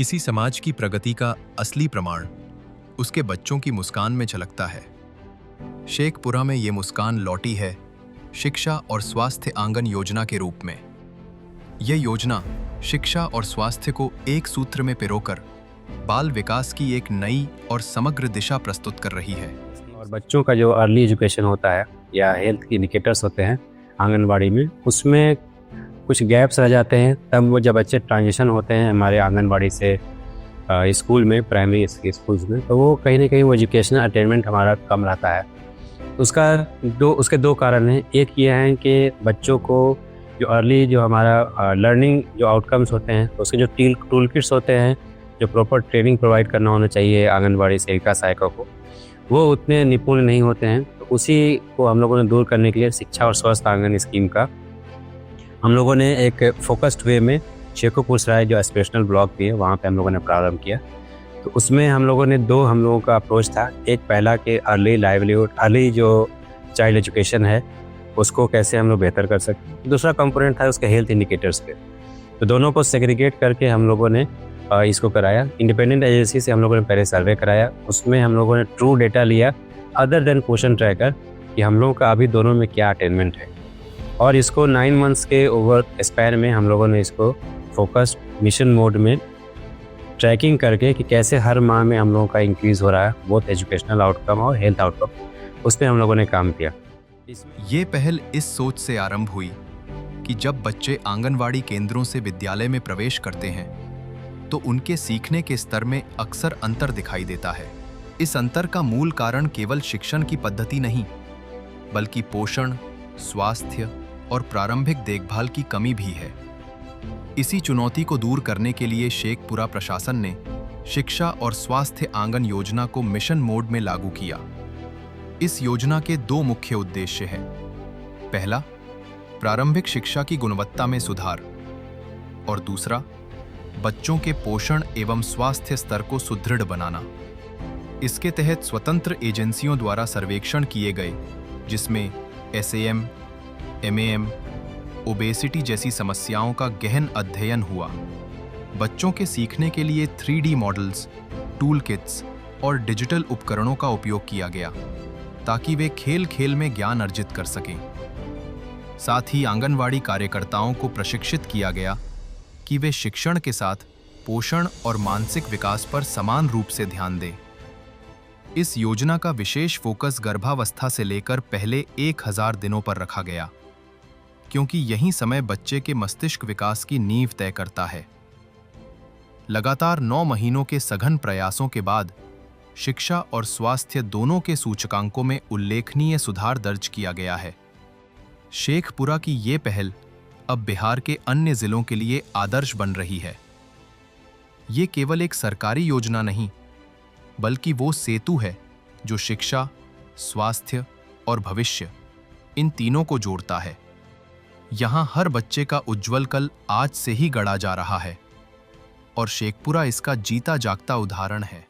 किसी समाज की प्रगति का असली प्रमाण उसके बच्चों की मुस्कान में झलकता है। शेखपुरा में ये मुस्कान लौटी है शिक्षा और स्वास्थ्य आंगन योजना के रूप में। यह योजना शिक्षा और स्वास्थ्य को एक सूत्र में पिरोकर बाल विकास की एक नई और समग्र दिशा प्रस्तुत कर रही है। और बच्चों का जो अर्ली एजुकेशन होता है या हेल्थ इंडिकेटर्स होते हैं आंगनबाड़ी में, उसमें कुछ गैप्स रह जाते हैं। तब वो जब बच्चे ट्रांजिशन होते हैं हमारे आंगनबाड़ी से स्कूल में, प्राइमरी स्कूल्स में, तो वो कहीं ना कहीं वो एजुकेशनल अटेनमेंट हमारा कम रहता है। उसके दो कारण हैं। एक ये है कि बच्चों को जो अर्ली जो हमारा लर्निंग जो आउटकम्स होते हैं, उसके जो टूल किट्स होते हैं, जो प्रॉपर ट्रेनिंग प्रोवाइड करना होना चाहिए आंगनबाड़ी सेविका सहायकों को, वो उतने निपुण नहीं होते हैं। तो उसी को हम लोगों ने दूर करने के लिए शिक्षा और स्वास्थ्य आंगन स्कीम का हम लोगों ने एक फोकस्ड वे में शेखोपुर सराय जो एस्पिरेशनल ब्लॉक भी है वहाँ पे हम लोगों ने प्रारंभ किया। तो उसमें हम लोगों का अप्रोच था। एक पहला कि अर्ली लाइवलीहुड, अर्ली जो चाइल्ड एजुकेशन है उसको कैसे हम लोग बेहतर कर सकते। दूसरा कंपोनेंट था उसके हेल्थ इंडिकेटर्स पे। तो दोनों को सेग्रीगेट करके हम लोगों ने इसको कराया। इंडिपेंडेंट एजेंसी से हम लोगों ने पहले सर्वे कराया। उसमें हम लोगों ने ट्रू डेटा लिया अदर देन पोषण ट्रैकर कि हम लोगों का अभी दोनों में क्या अटेनमेंट है। और इसको 9 मंथ्स के ओवर स्पैन में हम लोगों ने इसको फोकस्ड मिशन मोड में ट्रैकिंग करके कि कैसे हर माह में हम लोगों का इंक्रीज़ हो रहा है बोथ एजुकेशनल आउटकम और हेल्थ आउटकम, उस पर हम लोगों ने काम किया। ये पहल इस सोच से आरंभ हुई कि जब बच्चे आंगनवाड़ी केंद्रों से विद्यालय में प्रवेश करते हैं तो उनके सीखने के स्तर में अक्सर अंतर दिखाई देता है। इस अंतर का मूल कारण केवल शिक्षण की पद्धति नहीं, बल्कि पोषण, स्वास्थ्य और प्रारंभिक देखभाल की कमी भी है। इसी चुनौती को दूर करने के लिए शेखपुरा प्रशासन ने शिक्षा और स्वास्थ्य आंगन योजना को मिशन मोड में लागू किया। इस योजना के 2 मुख्य उद्देश्य हैं। पहला, प्रारंभिक शिक्षा की गुणवत्ता में सुधार, और दूसरा, बच्चों के पोषण एवं स्वास्थ्य स्तर को सुदृढ़ बनाना। इसके तहत स्वतंत्र एजेंसियों द्वारा सर्वेक्षण किए गए, जिसमें SAM, MAM, ओबेसिटी जैसी समस्याओं का गहन अध्ययन हुआ। बच्चों के सीखने के लिए 3D मॉडल्स, टूल किट्स और डिजिटल उपकरणों का उपयोग किया गया ताकि वे खेल खेल में ज्ञान अर्जित कर सकें। साथ ही आंगनवाड़ी कार्यकर्ताओं को प्रशिक्षित किया गया कि वे शिक्षण के साथ पोषण और मानसिक विकास पर समान रूप से ध्यान दें। इस योजना का विशेष फोकस गर्भावस्था से लेकर पहले 1000 दिनों पर रखा गया, क्योंकि यही समय बच्चे के मस्तिष्क विकास की नींव तय करता है। लगातार 9 महीनों के सघन प्रयासों के बाद शिक्षा और स्वास्थ्य दोनों के सूचकांकों में उल्लेखनीय सुधार दर्ज किया गया है। शेखपुरा की ये पहल अब बिहार के अन्य जिलों के लिए आदर्श बन रही है। ये केवल एक सरकारी योजना नहीं, बल्कि वो सेतु है जो शिक्षा, स्वास्थ्य और भविष्य, इन तीनों को जोड़ता है। यहाँ हर बच्चे का उज्जवल कल आज से ही गढ़ा जा रहा है, और शेखपुरा इसका जीता जागता उदाहरण है।